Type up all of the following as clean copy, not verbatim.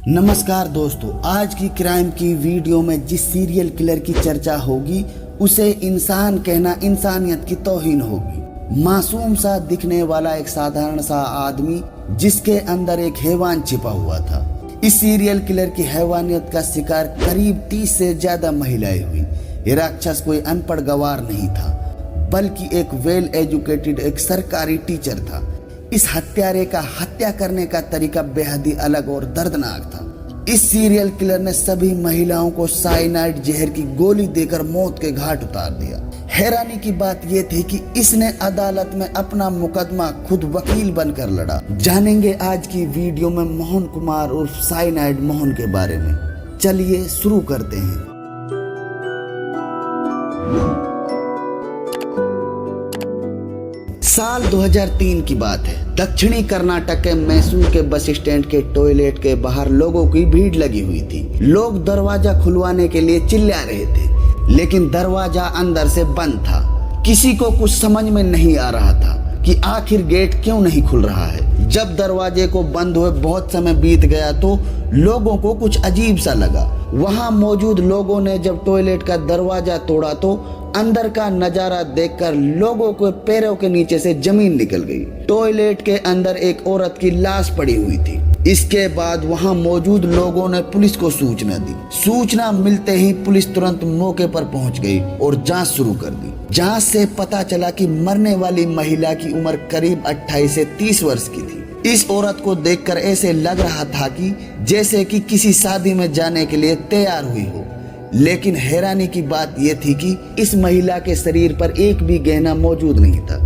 नमस्कार दोस्तों, आज की क्राइम की वीडियो में जिस सीरियल किलर की चर्चा होगी उसे इंसान कहना इंसानियत की तौहीन होगी। मासूम सा दिखने वाला एक साधारण सा आदमी जिसके अंदर एक हैवान छिपा हुआ था। इस सीरियल किलर की हैवानियत का शिकार करीब 30 से ज्यादा महिलाएं हुई। ये राक्षस कोई अनपढ़ गवार नहीं था, बल्कि एक वेल एजुकेटेड एक सरकारी टीचर था। इस हत्यारे का हत्या करने का तरीका बेहद ही अलग और दर्दनाक था। इस सीरियल किलर ने सभी महिलाओं को साइनाइड जहर की गोली देकर मौत के घाट उतार दिया। हैरानी की बात यह थी कि इसने अदालत में अपना मुकदमा खुद वकील बनकर लड़ा। जानेंगे आज की वीडियो में मोहन कुमार उर्फ साइनाइड मोहन के बारे में। चलिए शुरू करते हैं। साल 2003 की बात है। दक्षिणी कर्नाटक के मैसूर के बस स्टैंड के टॉयलेट के बाहर लोगों की भीड़ लगी हुई थी। लोग दरवाजा खुलवाने के लिए चिल्ला रहे थे, लेकिन दरवाजा अंदर से बंद था। किसी को कुछ समझ में नहीं आ रहा था कि आखिर गेट क्यों नहीं खुल रहा है। जब दरवाजे को बंद हुए बहुत समय बीत गया तो लोगों को कुछ अजीब सा लगा। वहां मौजूद लोगों ने जब टॉयलेट का दरवाजा तोड़ा तो अंदर का नजारा देखकर लोगों के पैरों के नीचे से जमीन निकल गई। टॉयलेट के अंदर एक औरत की लाश पड़ी हुई थी। इसके बाद वहां मौजूद लोगों ने पुलिस को सूचना दी। सूचना मिलते ही पुलिस तुरंत मौके पर पहुंच गई और जांच शुरू कर दी। जांच से पता चला कि मरने वाली महिला की उम्र करीब 28 से 30 वर्ष की थी। इस औरत को देखकर ऐसे लग रहा था कि जैसे कि किसी शादी में जाने के लिए तैयार हुई हो। लेकिन हैरानी की बात यह थी कि इस महिला के शरीर पर एक भी गहना मौजूद नहीं था।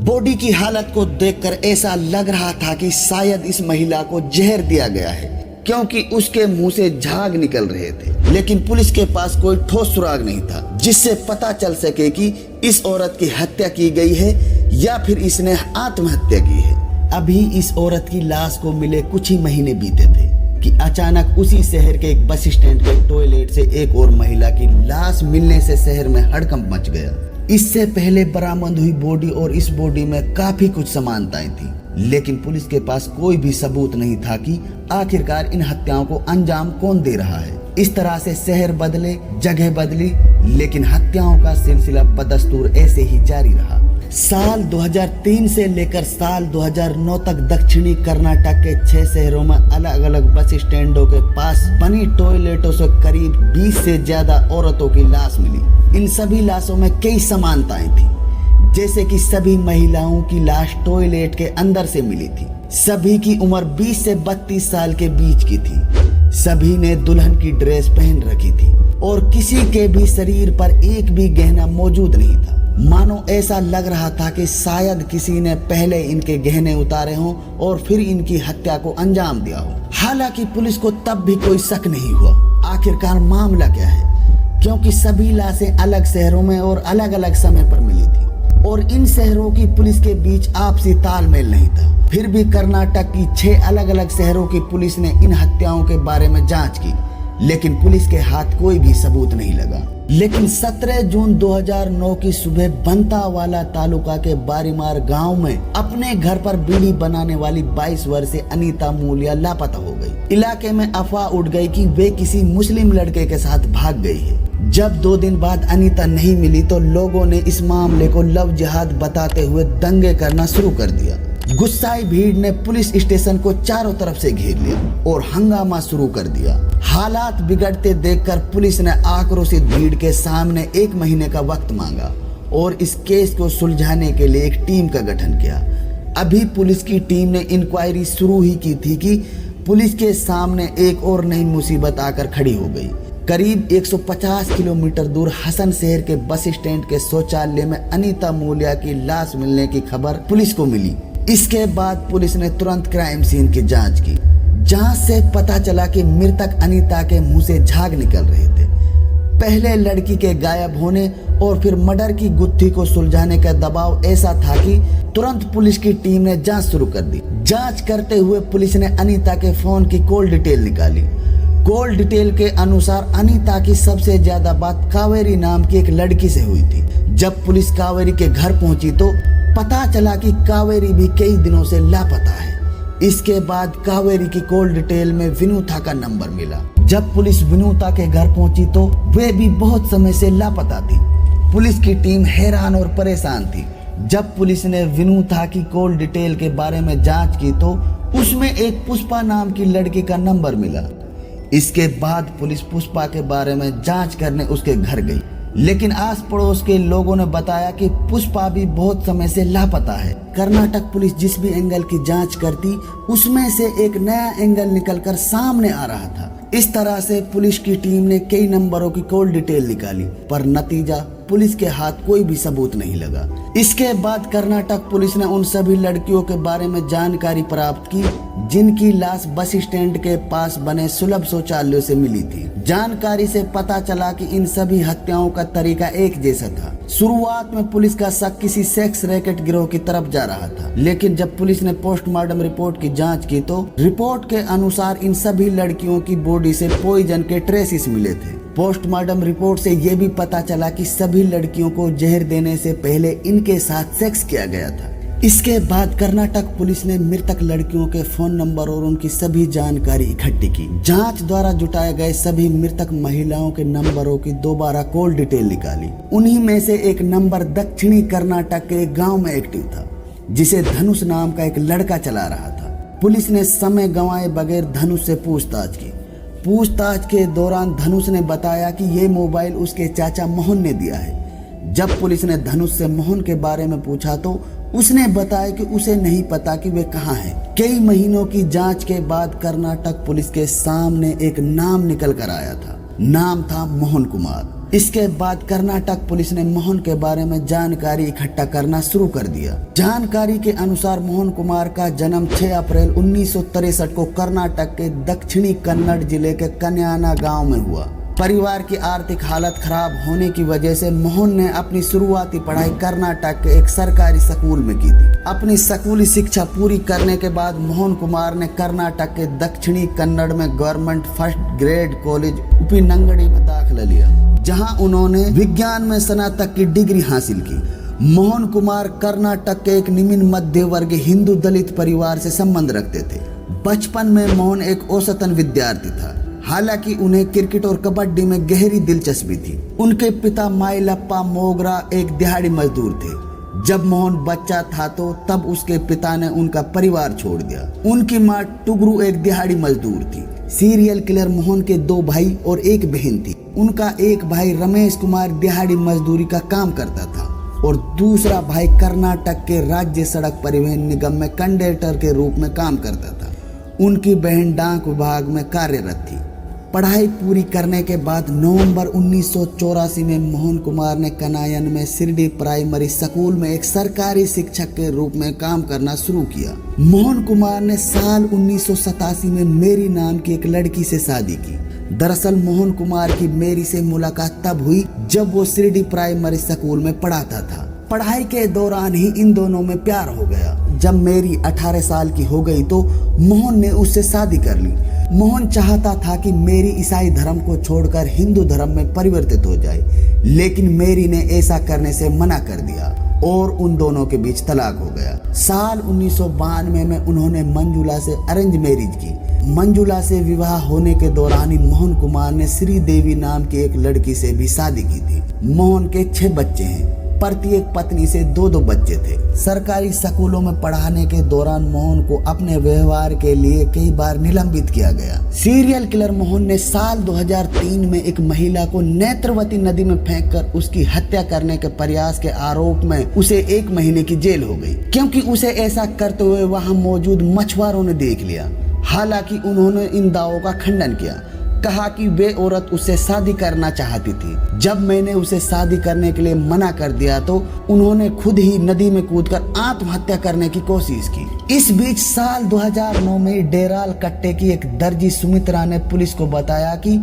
बॉडी की हालत को देखकर ऐसा लग रहा था कि शायद इस महिला को जहर दिया गया है, क्योंकि उसके मुंह से झाग निकल रहे थे। लेकिन पुलिस के पास कोई ठोस सुराग नहीं था जिससे पता चल सके कि इस औरत की हत्या की गई है या फिर इसने आत्महत्या की है। अभी इस औरत की लाश को मिले कुछ ही महीने बीते थे कि अचानक उसी शहर के एक बस स्टैंड के टॉयलेट से एक और महिला की लाश मिलने से शहर में हड़कंप मच गया। इससे पहले बरामद हुई बॉडी और इस बॉडी में काफी कुछ समानताएं थी, लेकिन पुलिस के पास कोई भी सबूत नहीं था कि आखिरकार इन हत्याओं को अंजाम कौन दे रहा है। इस तरह से शहर बदले, जगह बदली, लेकिन हत्याओं का सिलसिला बदस्तूर ऐसे ही जारी रहा। साल 2003 से लेकर साल 2009 तक दक्षिणी कर्नाटक के 6 शहरों में अलग अलग बस स्टैंडों के पास बनी टॉयलेटों से करीब 20 से ज्यादा औरतों की लाश मिली। इन सभी लाशों में कई समानताएं थी, जैसे कि सभी महिलाओं की लाश टॉयलेट के अंदर से मिली थी। सभी की उम्र 20 से 32 साल के बीच की थी। सभी ने दुल्हन की ड्रेस पहन रखी थी और किसी के भी शरीर पर एक भी गहना मौजूद नहीं था। मानो ऐसा लग रहा था कि शायद किसी ने पहले इनके गहने उतारे हों और फिर इनकी हत्या को अंजाम दिया हो। हालांकि पुलिस को तब भी कोई शक नहीं हुआ आखिरकार मामला क्या है, क्योंकि सभी लाशें अलग शहरों में और अलग अलग समय पर मिली थी और इन शहरों की पुलिस के बीच आपसी तालमेल नहीं था। फिर भी कर्नाटक की 6 अलग अलग शहरों की पुलिस ने इन हत्याओं के बारे में जांच की, लेकिन पुलिस के हाथ कोई भी सबूत नहीं लगा। लेकिन 17 जून 2009 की सुबह बंतावाला तालुका के बारीमार गांव में अपने घर पर बीड़ी बनाने वाली 22 वर्षीय अनीता मूलिया लापता हो गई। इलाके में अफवाह उड़ गई कि वे किसी मुस्लिम लड़के के साथ भाग गई है। जब 2 दिन बाद अनीता नहीं मिली तो लोगों ने इस मामले को लव जिहाद बताते हुए दंगे करना शुरू कर दिया। गुस्साई भीड़ ने पुलिस स्टेशन को चारों तरफ से घेर लिया और हंगामा शुरू कर दिया। हालात बिगड़ते देखकर पुलिस ने आक्रोशित भीड़ के सामने 1 महीने का वक्त मांगा और इस केस को सुलझाने के लिए एक टीम का गठन किया। अभी पुलिस की टीम ने इंक्वायरी शुरू ही की थी कि पुलिस के सामने एक और नई मुसीबत आकर खड़ी हो गई। करीब 150 किलोमीटर दूर हसन शहर के बस स्टैंड के शौचालय में अनीता मूलिया की लाश मिलने की खबर पुलिस को मिली। इसके बाद पुलिस ने तुरंत क्राइम सीन की जांच की। जांच से पता चला कि मृतक अनीता के मुंह से झाग निकल रहे थे। पहले लड़की के गायब होने और फिर मर्डर की गुत्थी को सुलझाने का दबाव ऐसा था कि तुरंत पुलिस की टीम ने जांच शुरू कर दी। जांच करते हुए पुलिस ने अनीता के फोन की कॉल डिटेल निकाली। कॉल डिटेल के अनुसार अनीता की सबसे ज्यादा बात कावेरी नाम की एक लड़की से हुई थी। जब पुलिस कावेरी के घर पहुंची तो पता चला कि कावेरी भी कई दिनों से लापता है। इसके बाद कावेरी की कॉल डिटेल में विनुता का नंबर मिला। जब पुलिस विनुता के घर पहुंची तो वे भी बहुत समय से लापता थी। पुलिस की टीम हैरान और परेशान थी। जब पुलिस ने विनुता की कॉल डिटेल के बारे में जांच की तो उसमें एक पुष्पा नाम की लड़की का नंबर मिला। इसके बाद पुलिस पुष्पा के बारे में जांच करने उसके घर गई, लेकिन आस पड़ोस के लोगों ने बताया कि पुष्पा भी बहुत समय से लापता है। कर्नाटक पुलिस जिस भी एंगल की जांच करती उसमें से एक नया एंगल निकलकर सामने आ रहा था। इस तरह से पुलिस की टीम ने कई नंबरों की कॉल डिटेल निकाली, पर नतीजा पुलिस के हाथ कोई भी सबूत नहीं लगा। इसके बाद कर्नाटक पुलिस ने उन सभी लड़कियों के बारे में जानकारी प्राप्त की जिनकी लाश बस स्टैंड के पास बने सुलभ शौचालयों से मिली थी। जानकारी से पता चला कि इन सभी हत्याओं का तरीका एक जैसा था। शुरुआत में पुलिस का शक किसी सेक्स रैकेट गिरोह की तरफ जा रहा था, लेकिन जब पुलिस ने पोस्टमार्टम रिपोर्ट की जांच की तो रिपोर्ट के अनुसार इन सभी लड़कियों की बॉडी से पॉइजन के ट्रेसिस मिले थे। पोस्टमार्टम रिपोर्ट से यह भी पता चला कि सभी लड़कियों को जहर देने से पहले इनके साथ सेक्स किया गया था। इसके बाद कर्नाटक पुलिस ने मृतक लड़कियों के फोन नंबर और उनकी सभी जानकारी इकट्ठी की। जांच द्वारा जुटाए गए सभी मृतक महिलाओं के नंबरों की दोबारा कॉल डिटेल निकाली। उन्हीं में से एक नंबर दक्षिणी कर्नाटक के एक गांव में एक्टिव था, जिसे धनुष नाम का एक लड़का चला रहा था। पुलिस ने समय गंवाए बगैर धनुष से पूछताछ की। पूछताछ के दौरान धनुष ने बताया कि ये मोबाइल उसके चाचा मोहन ने दिया है। जब पुलिस ने धनुष से मोहन के बारे में पूछा तो उसने बताया कि उसे नहीं पता कि वे कहाँ हैं। कई महीनों की जांच के बाद कर्नाटक पुलिस के सामने एक नाम निकल कर आया था। नाम था मोहन कुमार। इसके बाद कर्नाटक पुलिस ने मोहन के बारे में जानकारी इकट्ठा करना शुरू कर दिया। जानकारी के अनुसार मोहन कुमार का जन्म 6 अप्रैल 1963 को कर्नाटक के दक्षिणी कन्नड़ जिले के कन्याना गांव में हुआ। परिवार की आर्थिक हालत खराब होने की वजह से मोहन ने अपनी शुरुआती पढ़ाई कर्नाटक के एक सरकारी स्कूल में की थी। अपनी स्कूली शिक्षा पूरी करने के बाद मोहन कुमार ने कर्नाटक के दक्षिणी कन्नड़ में गवर्नमेंट फर्स्ट ग्रेड कॉलेज उपिनंगड़ी में दाखिला लिया, जहां उन्होंने विज्ञान में स्नातक की डिग्री हासिल की। मोहन कुमार कर्नाटक के एक निम्न मध्य वर्ग हिंदू दलित परिवार से संबंध रखते थे। बचपन में मोहन एक औसतन विद्यार्थी था, हालांकि उन्हें क्रिकेट और कबड्डी में गहरी दिलचस्पी थी। उनके पिता माइलप्पा मोगरा एक दिहाड़ी मजदूर थे। जब मोहन बच्चा था तो तब उसके पिता ने उनका परिवार छोड़ दिया। उनकी मां टुगरू एक दिहाड़ी मजदूर थी। सीरियल किलर मोहन के 2 भाई और 1 बहन थी। उनका एक भाई रमेश कुमार दिहाड़ी मजदूरी का काम करता था और दूसरा भाई कर्नाटक के राज्य सड़क परिवहन निगम में कंडक्टर के रूप में काम करता था। उनकी बहन डाक विभाग में कार्यरत थी। पढ़ाई पूरी करने के बाद नवंबर 1984 में मोहन कुमार ने कनायन में शिरडी प्राइमरी स्कूल में एक सरकारी शिक्षक के रूप में काम करना शुरू किया। मोहन कुमार ने साल 1987 में मेरी नाम की एक लड़की से शादी की। दरअसल मोहन कुमार की मेरी से मुलाकात तब हुई जब वो शिरडी प्राइमरी स्कूल में पढ़ाता था। पढ़ाई के दौरान ही इन दोनों में प्यार हो गया। जब मेरी 18 साल की हो गई तो मोहन ने उससे शादी कर ली। मोहन चाहता था कि मेरी ईसाई धर्म को छोड़कर हिंदू धर्म में परिवर्तित हो जाए, लेकिन मेरी ने ऐसा करने से मना कर दिया और उन दोनों के बीच तलाक हो गया। साल 1992 में उन्होंने मंजुला से अरेंज मैरिज की। मंजुला से विवाह होने के दौरान ही मोहन कुमार ने श्रीदेवी नाम की एक लड़की से भी शादी की थी। मोहन के 6 बच्चे हैं। प्रत्येक पत्नी से 2-2 बच्चे थे। सरकारी स्कूलों में पढ़ाने के दौरान मोहन को अपने व्यवहार के लिए कई बार निलंबित किया गया। सीरियल किलर मोहन ने साल 2003 में एक महिला को नेत्रवती नदी में फेंककर उसकी हत्या करने के प्रयास के आरोप में उसे 1 महीने की जेल हो गई, क्योंकि उसे ऐसा करते हुए वहां मौजूद मछुआरों ने देख लिया। हालांकि उन्होंने इन दावों का खंडन किया, कहा कि वे औरत उससे शादी करना चाहती थी। जब मैंने उसे शादी करने के लिए मना कर दिया तो उन्होंने खुद ही नदी में कूदकर आत्महत्या करने की कोशिश की। इस बीच साल 2009 में डेराल कट्टे की एक दर्जी सुमित्रा ने पुलिस को बताया कि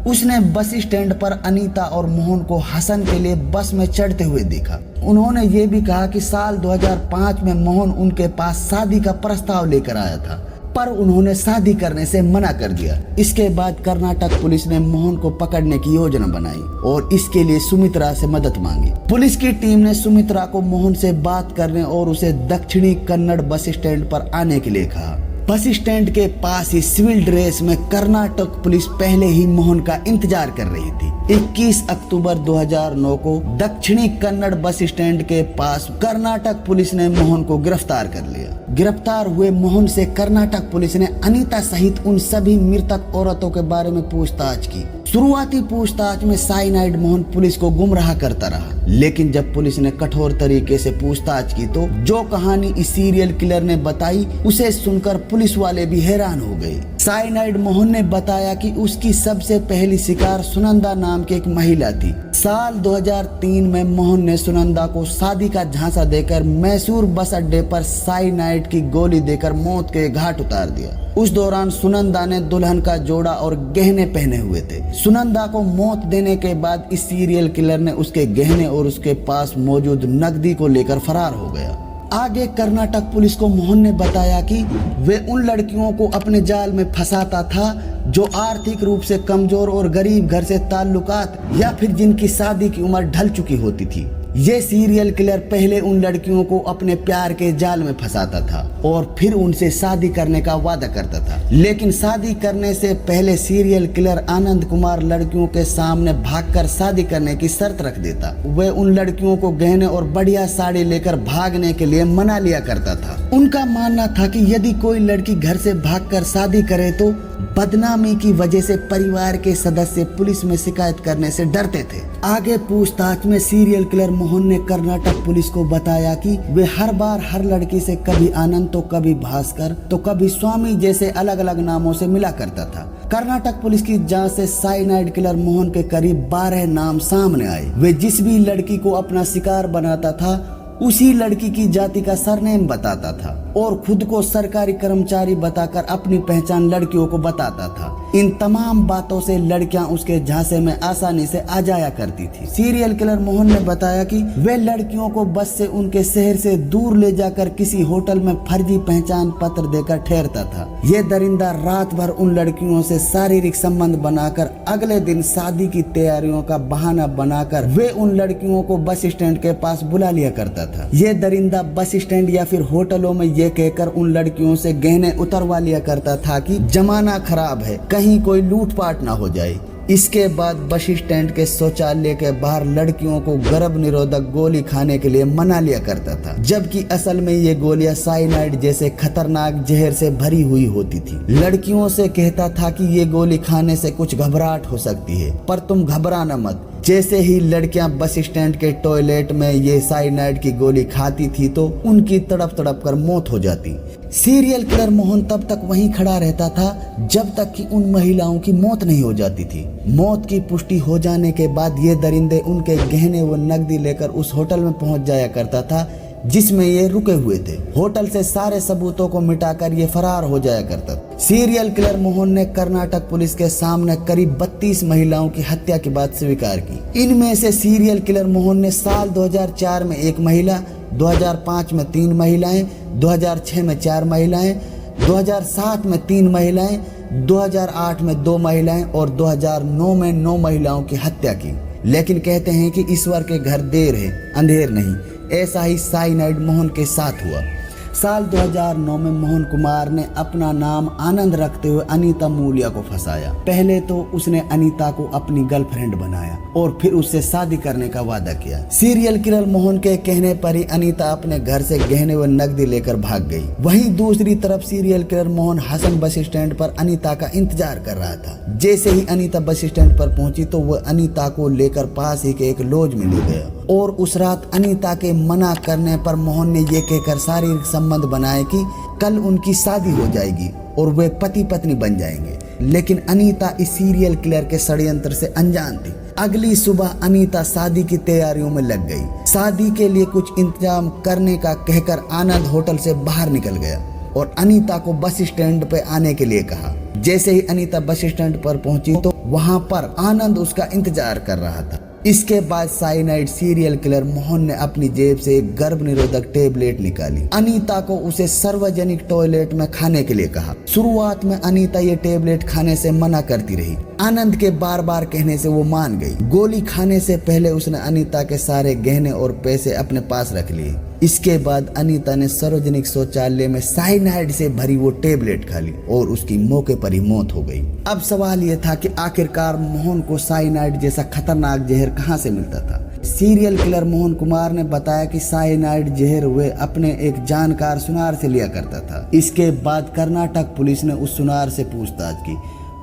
उसने बस स्टैंड पर अनीता और मोहन को हसन के लिए बस में चढ़ते हुए देखा। उन्होंने ये भी कहा कि साल 2005 में मोहन उनके पास शादी का प्रस्ताव लेकर आया था, पर उन्होंने शादी करने से मना कर दिया। इसके बाद कर्नाटक पुलिस ने मोहन को पकड़ने की योजना बनाई और इसके लिए सुमित्रा से मदद मांगी। पुलिस की टीम ने सुमित्रा को मोहन से बात करने और उसे दक्षिणी कन्नड़ बस स्टैंड पर आने के लिए कहा। बस स्टैंड के पास ही सिविल ड्रेस में कर्नाटक पुलिस पहले ही मोहन का इंतजार कर रही थी। 21 अक्टूबर 2009 को दक्षिणी कन्नड़ बस स्टैंड के पास कर्नाटक पुलिस ने मोहन को गिरफ्तार कर लिया। गिरफ्तार हुए मोहन से कर्नाटक पुलिस ने अनीता सहित उन सभी मृतक औरतों के बारे में पूछताछ की। शुरुआती पूछताछ में साइनाइड मोहन पुलिस को गुमराह करता रहा, लेकिन जब पुलिस ने कठोर तरीके से पूछताछ की तो जो कहानी इस सीरियल किलर ने बताई उसे सुनकर पुलिस वाले भी हैरान हो गए। साइनाइड मोहन ने बताया कि उसकी सबसे पहली शिकार सुनंदा नाम की एक महिला थी। साल 2003 में मोहन ने सुनंदा को शादी का झांसा देकर मैसूर बस अड्डे पर साइनाइड की गोली देकर मौत के घाट उतार दिया। उस दौरान सुनंदा ने दुल्हन का जोड़ा और गहने पहने हुए थे। सुनंदा को मौत देने के बाद इस सीरियल किलर ने उसके गहने और उसके पास मौजूद नकदी को लेकर फरार हो गया। आगे कर्नाटक पुलिस को मोहन ने बताया कि वे उन लड़कियों को अपने जाल में फंसाता था जो आर्थिक रूप से कमजोर और गरीब घर से ताल्लुकात या फिर जिनकी शादी की उम्र ढल चुकी होती थी। ये सीरियल किलर पहले उन लड़कियों को अपने प्यार के जाल में फंसाता था और फिर उनसे शादी करने का वादा करता था। लेकिन शादी करने से पहले सीरियल किलर आनंद कुमार लड़कियों के सामने भागकर शादी करने की शर्त रख देता। वह उन लड़कियों को गहने और बढ़िया साड़ी लेकर भागने के लिए मना लिया करता था। उनका मानना था कि यदि कोई लड़की घर से भागकर शादी करे तो बदनामी की वजह से परिवार के सदस्य पुलिस में शिकायत करने से डरते थे। आगे पूछताछ में सीरियल किलर मोहन ने कर्नाटक पुलिस को बताया कि वे हर बार हर लड़की से कभी आनंद तो कभी भास्कर तो कभी स्वामी जैसे अलग अलग नामों से मिला करता था। कर्नाटक पुलिस की जांच से साइनाइड किलर मोहन के करीब 12 नाम सामने आए। वे जिस भी लड़की को अपना शिकार बनाता था उसी लड़की की जाति का सरनेम बताता था और खुद को सरकारी कर्मचारी बताकर अपनी पहचान लड़कियों को बताता था। इन तमाम बातों से लड़कियां उसके झांसे में आसानी से आ जाया करती थी। सीरियल किलर मोहन ने बताया कि वे लड़कियों को बस से उनके शहर से दूर ले जाकर किसी होटल में फर्जी पहचान पत्र देकर ठहरता था। ये दरिंदा रात भर उन लड़कियों से शारीरिक संबंध बनाकर अगले दिन शादी की तैयारियों का बहाना बनाकर वे उन लड़कियों को बस स्टैंड के पास बुला लिया करता था। ये दरिंदा बस स्टैंड या फिर होटलों में ये कहकर उन लड़कियों से गहने उतरवा लिया करता था कि जमाना खराब है, कहीं कोई लूटपाट ना हो जाए। इसके बाद बस स्टैंड के शौचालय के बाहर लड़कियों को गर्भ निरोधक गोली खाने के लिए मना लिया करता था, जबकि असल में ये गोलियां साइनाइड जैसे खतरनाक जहर से भरी हुई होती थी। लड़कियों से कहता था कि ये गोली खाने से कुछ घबराहट हो सकती है पर तुम घबराना मत। जैसे ही लड़कियां बस स्टैंड के टॉयलेट में ये साइनाइड की गोली खाती थी तो उनकी तड़प तड़प कर मौत हो जाती। सीरियल किलर मोहन तब तक वहीं खड़ा रहता था जब तक कि उन महिलाओं की मौत नहीं हो जाती थी। मौत की पुष्टि हो जाने के बाद ये दरिंदे उनके गहने व नकदी लेकर उस होटल में पहुंच जाया करता था जिसमें ये रुके हुए थे। होटल से सारे सबूतों को मिटाकर ये फरार हो जाया करता था। सीरियल किलर मोहन ने कर्नाटक पुलिस के सामने करीब 32 महिलाओं की हत्या की बात स्वीकार की। इनमें से सीरियल किलर मोहन ने साल 2004 में 1 महिला, 2005 में 3 महिलाएं, 2006 में 4 महिलाएं, 2007 में 3 महिलाएं, 2008 में 2 महिलाएं और 2009 में 9 महिलाओं की हत्या की। लेकिन कहते हैं कि ईश्वर के घर देर है अंधेर नहीं। ऐसा ही साइनाइड मोहन के साथ हुआ। साल 2009 में मोहन कुमार ने अपना नाम आनंद रखते हुए अनीता मूलिया को फंसाया। पहले तो उसने अनीता को अपनी गर्लफ्रेंड बनाया और फिर उससे शादी करने का वादा किया। सीरियल किलर मोहन के कहने पर ही अनीता अपने घर से गहने व नकदी लेकर भाग गई। वहीं दूसरी तरफ serial killer Mohan Hasan bus stand पर अनीता का इंतजार कर रहा था। जैसे ही अनीता बस स्टैंड पर पहुंची तो वह अनीता को लेकर पास ही के एक लॉज में ले गया और उस रात अनीता के मना करने पर मोहन ने ये कहकर शारीरिक संबंध बनाए कि कल उनकी शादी हो जाएगी और वे पति पत्नी बन जाएंगे। लेकिन अनीता इस सीरियल किलर के षड्यंत्र से अनजान थी। अगली सुबह अनीता शादी की तैयारियों में लग गई। शादी के लिए कुछ इंतजाम करने का कहकर आनंद होटल से बाहर निकल गया और अनीता को बस स्टैंड पे आने के लिए कहा। जैसे ही अनीता बस स्टैंड पर पहुंची तो वहां पर आनंद उसका इंतजार कर रहा था। इसके बाद साइनाइड सीरियल किलर मोहन ने अपनी जेब से एक गर्भ निरोधक टेबलेट निकाली। अनीता को उसे सार्वजनिक टॉयलेट में खाने के लिए कहा। शुरुआत में अनीता ये टेबलेट खाने से मना करती रही। आनंद के बार बार कहने से वो मान गई। गोली खाने से पहले उसने अनीता के सारे गहने और पैसे अपने पास रख लिए। इसके बाद अनीता ने सार्वजनिक शौचालय में साइनाइड से भरी वो टेबलेट खा ली और उसकी मौके पर ही मौत हो गई। अब सवाल ये था कि आखिरकार मोहन को साइनाइड जैसा खतरनाक जहर कहाँ से मिलता था। सीरियल किलर मोहन कुमार ने बताया कि साइनाइड जहर वे अपने एक जानकार सुनार से लिया करता था। इसके बाद कर्नाटक पुलिस ने उस सुनार से पूछताछ की।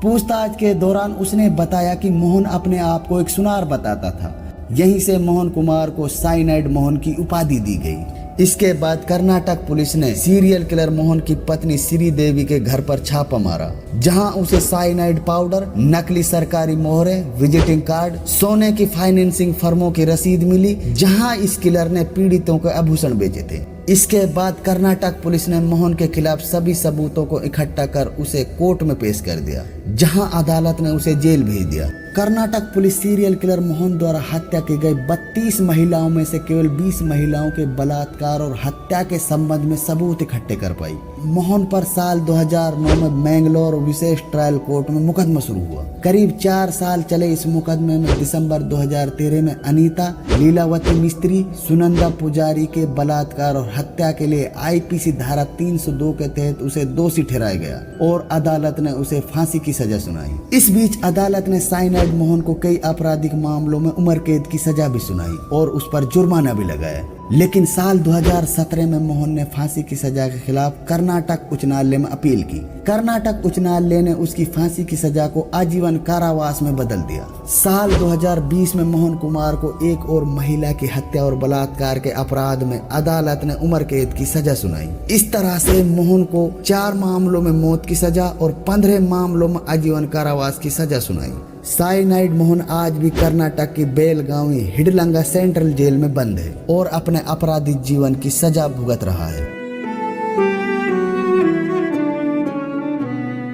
पूछताछ के दौरान उसने बताया कि मोहन अपने आप को एक सुनार बताता था। यहीं से मोहन कुमार को साइनाइड मोहन की उपाधि दी गई। इसके बाद कर्नाटक पुलिस ने सीरियल किलर मोहन की पत्नी श्री देवी के घर पर छापा मारा, जहां उसे साइनाइड पाउडर, नकली सरकारी मोहरे, विजिटिंग कार्ड, सोने की फाइनेंसिंग फर्मों की रसीद मिली, जहां इस किलर ने पीड़ितों को आभूषण बेचे थे। इसके बाद कर्नाटक पुलिस ने मोहन के खिलाफ सभी सबूतों को इकट्ठा कर उसे कोर्ट में पेश कर दिया, जहां अदालत ने उसे जेल भेज दिया। Karnataka police serial killer Mohan द्वारा हत्या की गई 32 महिलाओं में से केवल 20 महिलाओं के बलात्कार और हत्या के संबंध में सबूत इकट्ठे कर पाई। मोहन पर साल 2009 में मैंगलोर विशेष ट्रायल कोर्ट में मुकदमा शुरू हुआ। करीब 4 साल चले इस मुकदमे में दिसंबर 2013 में अनीता, लीलावती मिस्त्री, सुनंदा पुजारी के बलात्कार और हत्या के लिए आईपीसी धारा 302 के तहत उसे दोषी ठहराया गया और अदालत ने उसे फांसी की सजा सुनाई। इस बीच अदालत ने साइनाइड मोहन को कई आपराधिक मामलों में उम्र कैद की सजा भी सुनाई और उस पर जुर्माना भी लगाया। लेकिन साल 2017 में मोहन ने फांसी की सजा के खिलाफ कर्नाटक उच्च न्यायालय में अपील की। कर्नाटक उच्च न्यायालय ने उसकी फांसी की सजा को आजीवन कारावास में बदल दिया। साल 2020 में मोहन कुमार को एक और महिला की हत्या और बलात्कार के अपराध में अदालत ने उम्र कैद की सजा सुनाई। इस तरह से मोहन को 4 मामलों में मौत की सजा और 15 मामलों में आजीवन कारावास की सजा सुनाई। साइनाइड मोहन आज भी कर्नाटक की बेलगावी हिडलंगा सेंट्रल जेल में बंद है और अपने आपराधिक जीवन की सजा भुगत रहा है।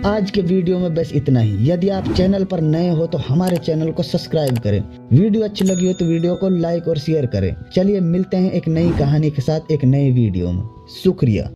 आज के वीडियो में बस इतना ही। यदि आप चैनल पर नए हो तो हमारे चैनल को सब्सक्राइब करें। वीडियो अच्छी लगी हो तो वीडियो को लाइक और शेयर करें। चलिए मिलते हैं एक नई कहानी के साथ एक नए वीडियो में। शुक्रिया।